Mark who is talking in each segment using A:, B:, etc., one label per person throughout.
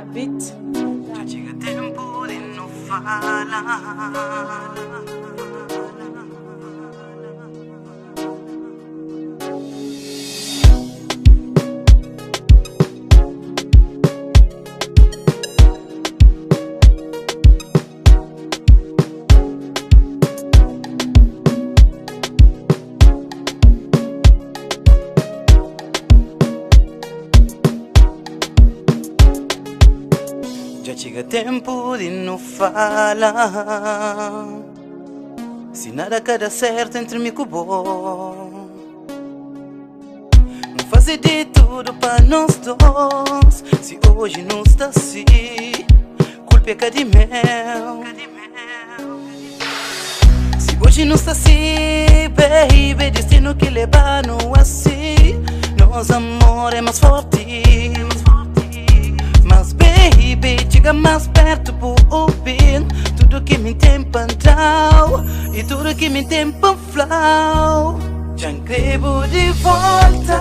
A: David.
B: Já chega tempo de não falar. Já chega tempo de não falar. Se nada quer certo entre mim e o bom, não fazer de tudo para nós dois. Se hoje não está assim, culpa é que de meu. Se hoje não está assim, baby, destino que leva-nos assim. Nosso amor é mais forte. Mas baby, chega mais perto por ouvir tudo que me tem pantal e tudo que me tem panflau. Já escrevo de volta,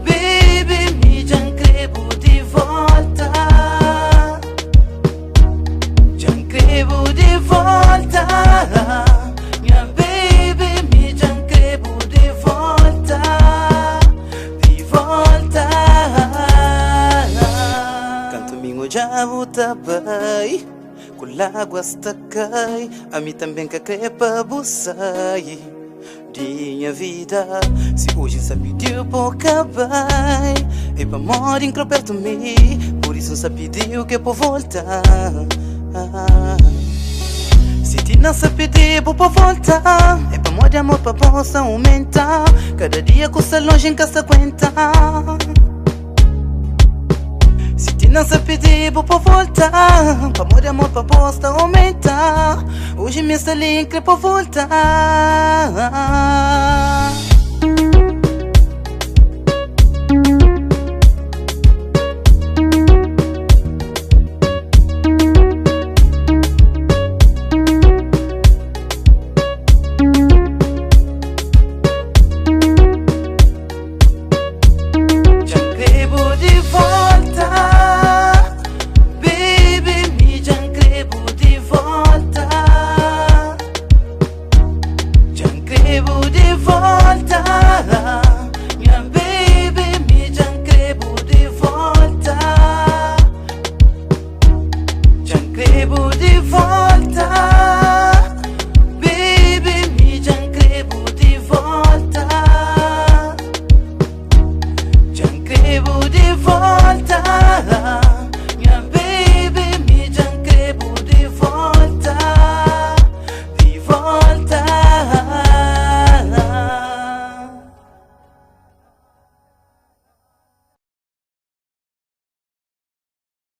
B: baby, me já escrevo de volta. Já escrevo de volta, minha baby, me já escrevo de volta, de volta. Já volta bem, com água está cai, a mim também que crepa buçai. Minha vida, se hoje se pediu pouca bem, é para morar perto de mim, por isso se pediu que por voltar. Se te não se pedir por voltar, é para morar de amor para possa aumentar, cada dia custa longe em casa aguenta. Se te não se pedir por voltar, para amor e amor para posta aumentar, hoje me está livre para voltar.